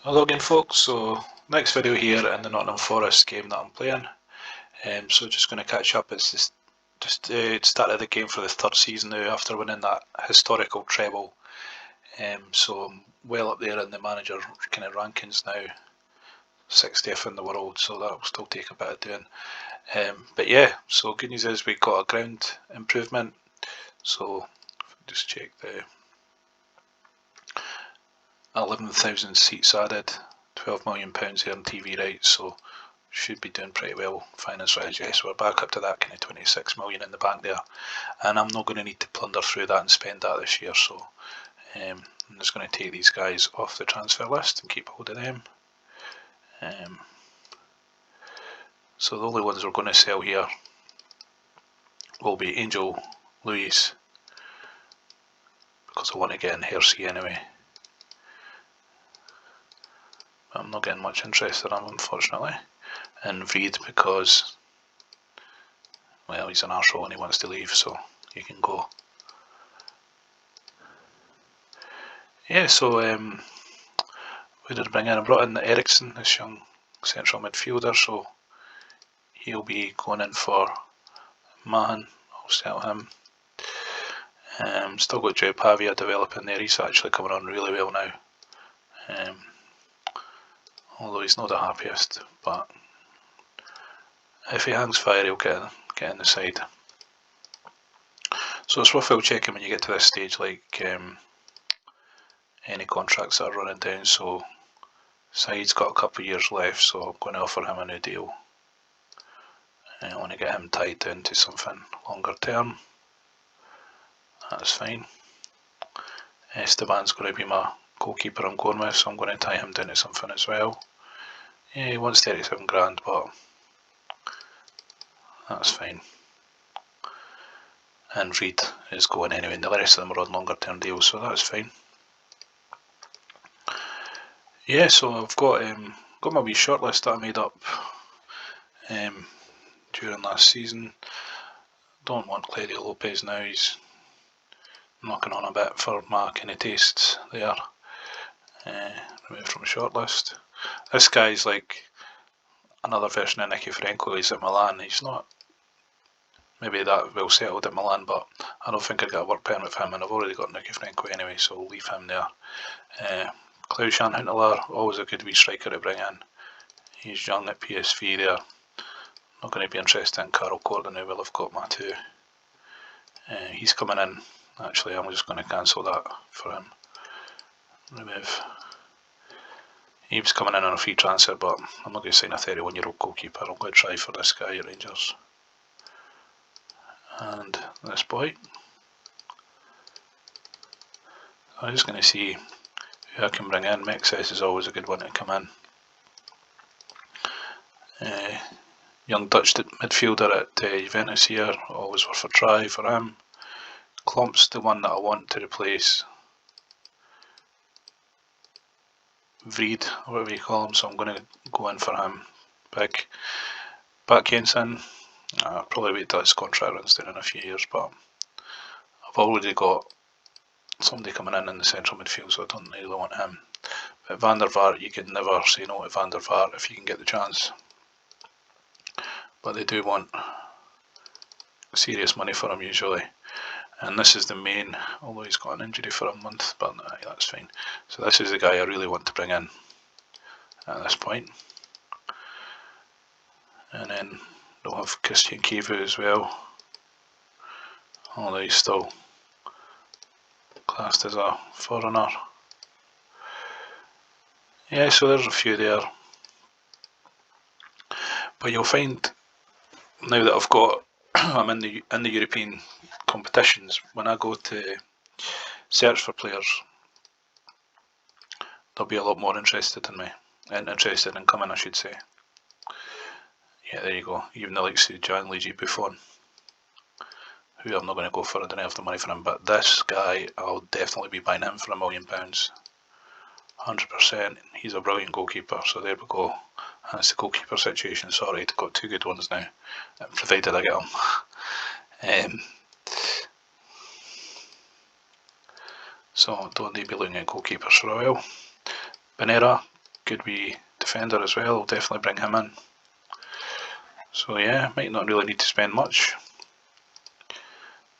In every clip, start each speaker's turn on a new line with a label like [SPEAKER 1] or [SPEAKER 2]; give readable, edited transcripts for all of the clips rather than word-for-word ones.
[SPEAKER 1] Hello again folks, so next video here in the Nottingham Forest game that I'm playing. So just going to catch up. It's just started the game for the third season now after winning that historical treble. So I'm well up there in the manager kind of rankings now, 60th in the world, so that will still take a bit of doing. But yeah, so good news is we got a ground improvement. So just check the 11,000 seats added, £12 million here in TV rights, so should be doing pretty well finance wise. Yes, we're back up to that kind of 26 million in the bank there, and I'm not going to need to plunder through that and spend that this year, so I'm just going to take these guys off the transfer list and keep hold of them. So the only ones we're going to sell here will be Angel, Louis, because I want to get in Hersey anyway. I'm not getting much interest in him, unfortunately. And Vreed, because, well, he's an arsehole and he wants to leave, so he can go. Yeah, so we did bring in, I brought in Ericsson, this young central midfielder, so he'll be going in for Mahan. I'll sell him. Still got Joe Pavia developing there, he's actually coming on really well now. Although he's not the happiest, but if he hangs fire he'll get in the side. So it's worthwhile checking when you get to this stage, like any contracts that are running down. So Said's got a couple of years left, so I'm going to offer him a new deal. I want to get him tied down to something longer term. That's fine. Esteban's going to be my goalkeeper I'm going with, so I'm going to tie him down to something as well. Yeah, he wants 37 grand, but that's fine. And Reed is going anyway, and the rest of them are on longer term deals, so that's fine. Yeah, so I've got my wee shortlist that I made up during last season. Don't want Claudio Lopez now, he's knocking on a bit for my kind of tastes there. Removed from a shortlist. This guy's like another version of Nicky Franco. He's at Milan. He's not maybe that well settled at Milan, but I don't think I'd get a work permit with him, and I've already got Nicky Franco anyway, so I'll leave him there. Klaus-Jan Huntelaar, always a good wee striker to bring in. He's young at PSV there. Not going to be interested in Carl Corda now, well I've got my two. He's coming in. Actually, I'm just going to cancel that for him. Remove. He was coming in on a free transfer, but I'm not going to sign a 31-year-old goalkeeper. I'm going to try for this guy at Rangers. And this boy. I'm just going to see who I can bring in. Mexes is always a good one to come in. Young Dutch midfielder at Juventus here, always worth a try for him. Klomp's the one that I want to replace Vreed, or whatever you call him, so I'm going to go in for him. Big. Back Jensen, I'll probably wait till his contract runs down in a few years, but I've already got somebody coming in the central midfield, so I don't really want him. But Van der Vaart, you can never say no to Van der Vaart if you can get the chance. But they do want serious money for him usually. And this is the main, although he's got an injury for a month, but that's fine. So this is the guy I really want to bring in at this point. And then we'll have Christian Kivu as well, although he's still classed as a foreigner. Yeah, so there's a few there. But you'll find now that I've got I'm in the European competitions, when I go to search for players, they'll be a lot more interested in me, and interested in coming, I should say. Yeah, there you go. Even the likes of Gianluigi Buffon, who I'm not going to go for, I don't have the money for him, but this guy, I'll definitely be buying him for £1 million. 100%. He's a brilliant goalkeeper, so there we go. That's the goalkeeper situation sorted. Got two good ones now, provided I get them. So don't need to be looking at goalkeepers for a while. Benera, good wee defender as well. I'll definitely bring him in. So yeah, might not really need to spend much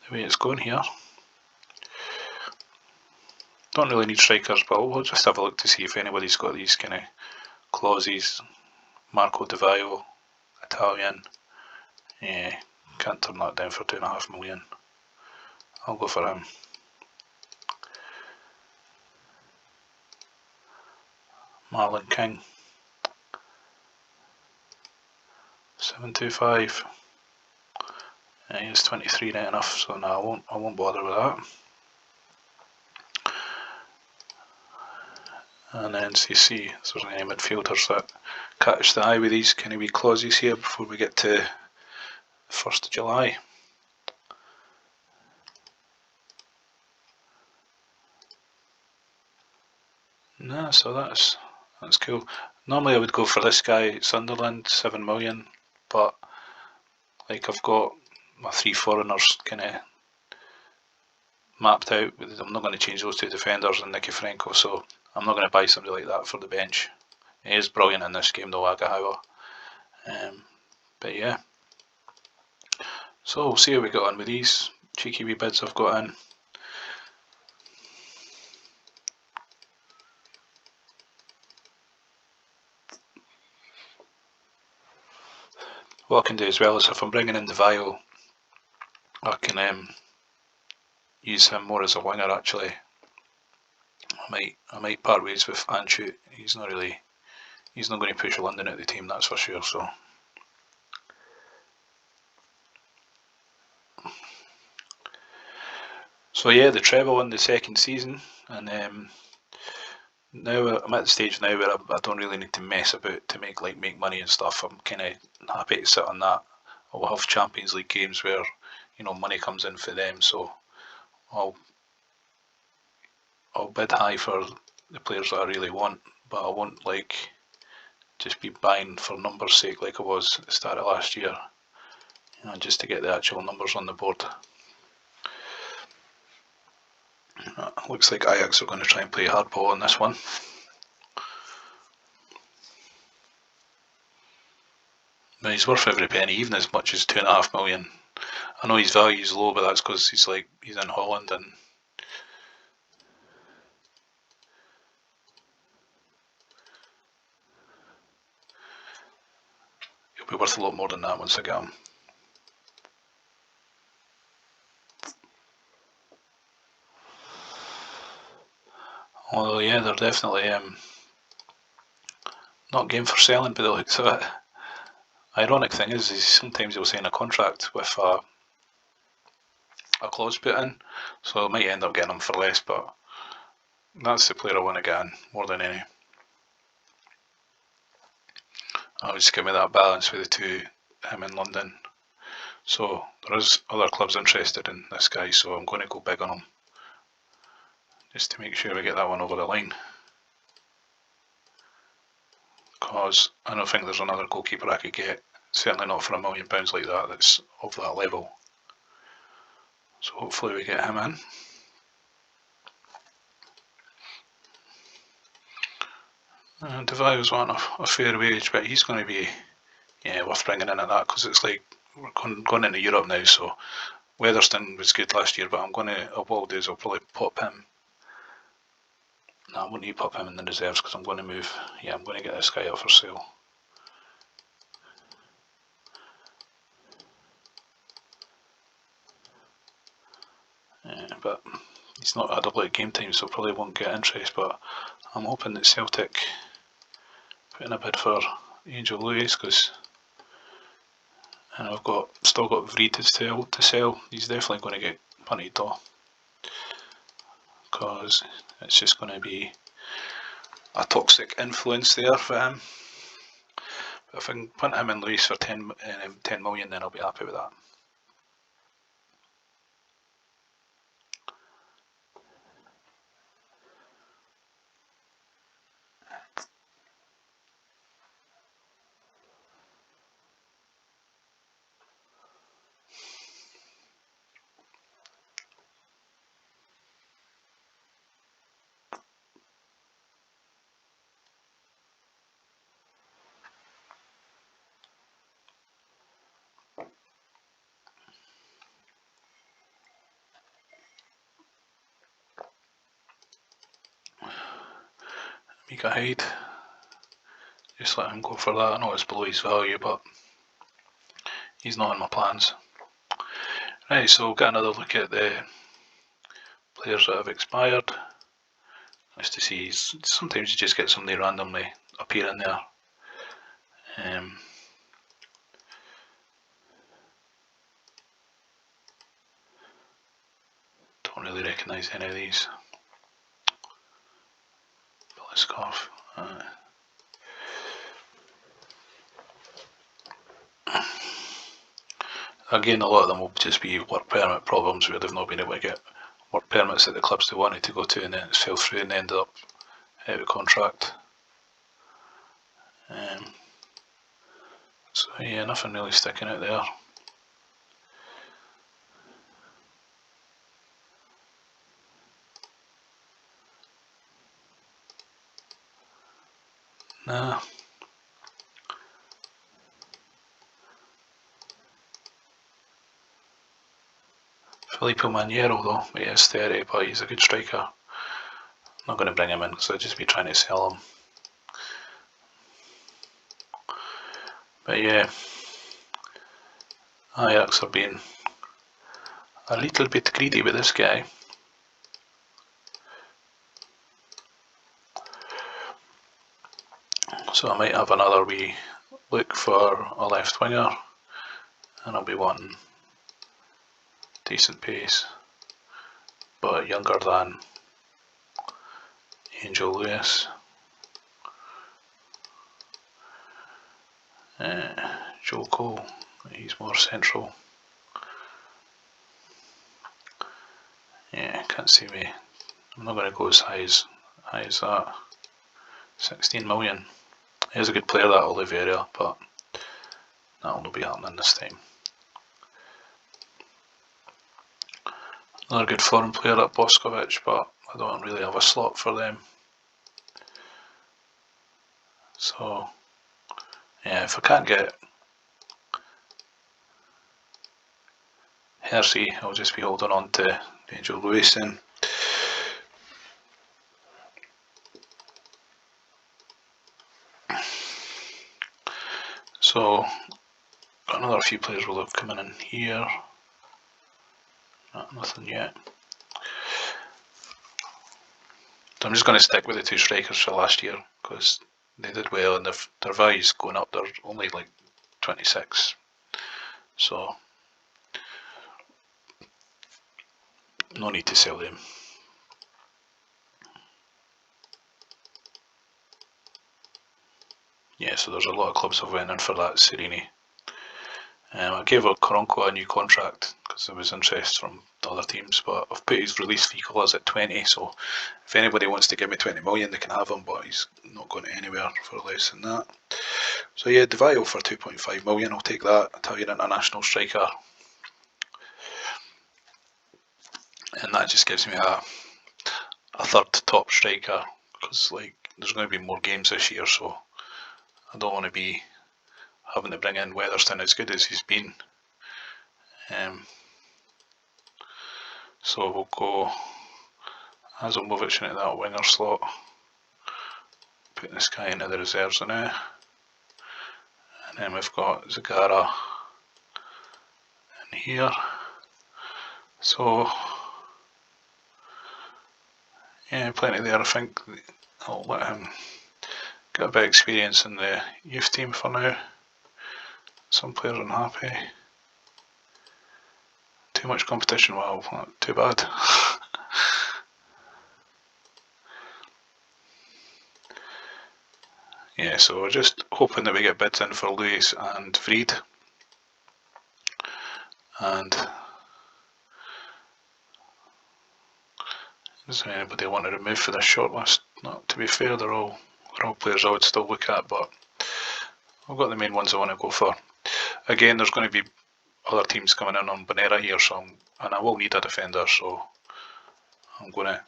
[SPEAKER 1] the way it's going here. Don't really need strikers, but we'll just have a look to see if anybody's got these kind of clauses. Marco Di Vaio, Italian. Yeah, can't turn that down for 2.5 million. I'll go for him. Marlon King. 725. He's 23 net enough, so no, I won't bother with that. And then see if there's any midfielders that catch the eye with these kind of wee clauses here before we get to 1st of July. No, so that's cool. Normally I would go for this guy, Sunderland, 7 million, but like I've got my 3 foreigners kind of mapped out. I'm not going to change those 2 defenders and Nicky Franco, so I'm not going to buy somebody like that for the bench. He is brilliant in this game though, Agahawa. But yeah. So we'll see how we got on with these cheeky wee bids I've got in. What I can do as well is if I'm bringing in Di Vaio, I can use him more as a winger actually. I might part ways with Anchut. He's not going to push London out of the team, that's for sure. So yeah, the treble in the second season, and now I'm at the stage now where I don't really need to mess about to make money and stuff. I'm kind of happy to sit on that. I'll have Champions League games where money comes in for them, so I'll bid high for the players that I really want, but I won't just be buying for numbers' sake like I was at the start of last year, just to get the actual numbers on the board. Looks like Ajax are going to try and play hardball on this one. Now he's worth every penny, even as much as 2.5 million. I know his value is low, but that's because he's in Holland and he'll be worth a lot more than that once I get him. Although yeah, they're definitely not game for selling by the looks of it. Ironic thing is sometimes he'll sign a contract with a clause put in, so I might end up getting him for less, but that's the player I want to get in more than any. I was just give me that balance with the two, him in London. So there is other clubs interested in this guy, so I'm going to go big on him, just to make sure we get that one over the line. Because I don't think there's another goalkeeper I could get, certainly not for £1 million like that, that's of that level. So hopefully we get him in. Di Vaio's wanting a fair wage, but he's going to be worth bringing in at that, because it's like we're going into Europe now, so Weatherston was good last year, but what I'll do is I'll probably pop him. No, I won't need to pop him in the reserves because I'm going to move. Yeah, I'm going to get this guy up for sale. But he's not had a lot of game time, so probably won't get interest, but I'm hoping that Celtic put in a bid for Angel Lewis, because I've still got Vreed to sell. He's definitely going to get punted though, because it's just going to be a toxic influence there for him. But if I can punt him in Lewis for 10 million, then I'll be happy with that. Mika Hyde. Just let him go for that. I know it's below his value, but he's not in my plans. Right, so we'll get another look at the players that have expired. Just to see, sometimes you just get somebody randomly appear in there. Don't really recognise any of these. Bliskov. Again, a lot of them will just be work permit problems where they've not been able to get work permits at the clubs they wanted to go to, and then it's fell through and they ended up out of contract. So yeah, nothing really sticking out there. Nah. Filippo Maniero though, he is 30, but he's a good striker. I'm not going to bring him in because I'd just be trying to sell him. But yeah, Ajax are being a little bit greedy with this guy. So I might have another wee look for a left winger, and I'll be wanting decent pace, but younger than Angel Lewis. Joe Cole, he's more central. Yeah, can't see me. I'm not going to go as high as that. 16 million. He's a good player, that Oliveira, but that'll not be happening this time. Another good foreign player at Boskovic, but I don't really have a slot for them. So yeah, if I can't get Hersey, I'll just be holding on to Angel Lewis then. So got another few players will have come in here. Nothing yet. So I'm just going to stick with the two strikers for last year because they did well and their value's going up. They're only like 26, so no need to sell them. Yeah, so there's a lot of clubs have went in for that Serini. I gave Koronko a new contract because there was interest from the other teams, but I've put his release fee clause at 20, so if anybody wants to give me 20 million they can have him, but he's not going anywhere for less than that. So yeah, Devayo for 2.5 million, I'll take that. Italian international striker. And that just gives me a third top striker, because like there's going to be more games this year, so I don't want to be having to bring in Weatherston as good as he's been. So we'll go Azelmovic into that winger slot, putting this guy into the reserves now, and then we've got Zagara in here. So yeah, plenty there. I think I'll let him get a bit of experience in the youth team for now. Some players unhappy. Too much competition, well, not too bad. Yeah, so we're just hoping that we get bids in for Lewis and Vried. And is there anybody I want to remove for this shortlist? Not, to be fair, they're all players I would still look at, but I've got the main ones I want to go for. Again, there's going to be other teams coming in on Bonera here, and I will need a defender, so I'm going to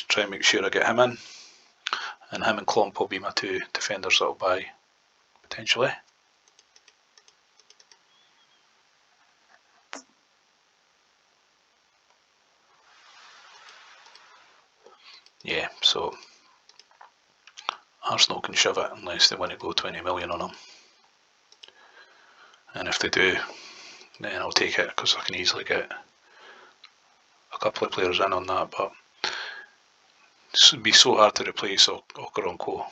[SPEAKER 1] try and make sure I get him in. And him and Klomp will be my two defenders that I'll buy, potentially. Yeah, so Arsenal can shove it unless they want to go 20 million on him. And if they do, then I'll take it, because I can easily get a couple of players in on that, but it would be so hard to replace Okoronkwo.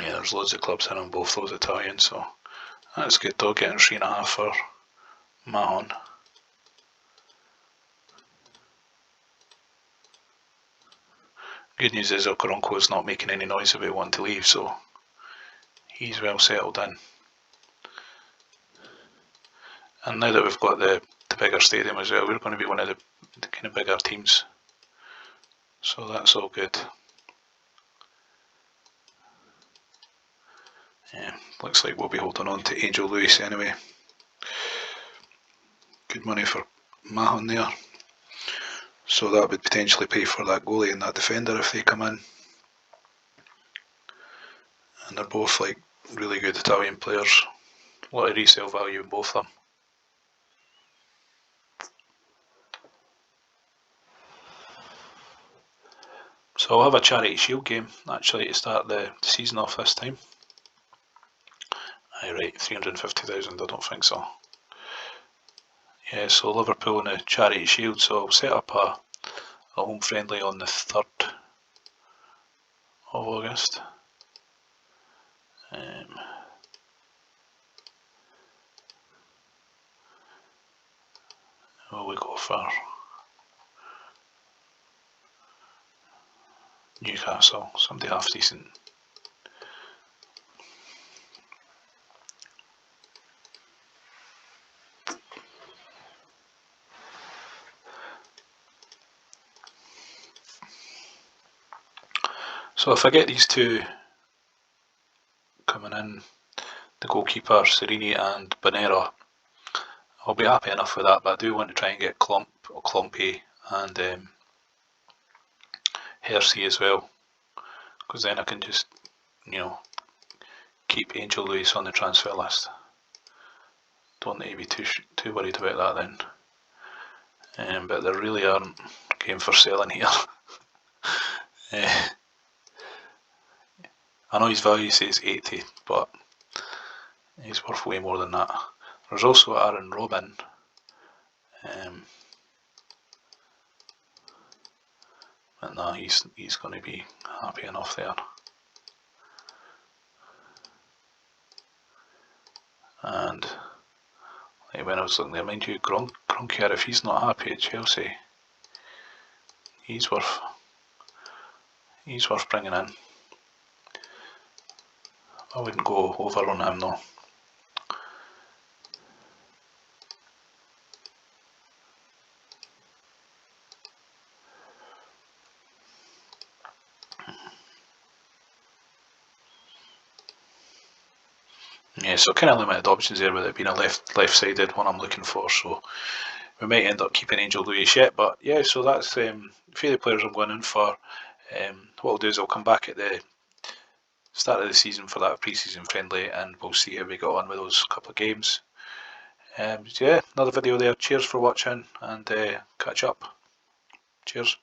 [SPEAKER 1] Yeah, there's loads of clubs in on both those Italians, so that's good though, getting 3.5 for Mahon. Good news is Okoronkwo is not making any noise about wanting to leave, so he's well settled in. And now that we've got the bigger stadium as well, we're going to be one of the kind of bigger teams, so that's all good. Yeah, looks like we'll be holding on to Angel Lewis anyway. Good money for Mahon there. So that would potentially pay for that goalie and that defender if they come in. And they're both like really good Italian players. A lot of resale value in both of them. So I'll have a Charity Shield game actually to start the season off this time. Aye, right, 350,000, I don't think so. Yeah, so Liverpool in the Charity Shield, so I'll set up a home friendly on the 3rd of August. We go for Newcastle, somebody half decent. So if I get these two coming in, the goalkeeper, Serini and Bonera, I'll be happy enough with that, but I do want to try and get Klompy and Hersey as well, because then I can just, keep Angel Lewis on the transfer list. Don't need to be too worried about that then. But there really aren't game for selling here. I know his value says 80, but he's worth way more than that. There's also Aaron Robin. But no, he's going to be happy enough there. And like when I was looking there, mind you, Gronkier, if he's not happy at Chelsea, he's worth bringing in. I wouldn't go over on him though. Yeah, so kind of limited options there with it being a left-sided one I'm looking for, so we might end up keeping Angel Lewis yet, but yeah, so that's a few of the players I'm going in for. What I'll do is I'll come back at the start of the season for that pre-season friendly and we'll see how we got on with those couple of games. So yeah, another video there. Cheers for watching and catch up. Cheers.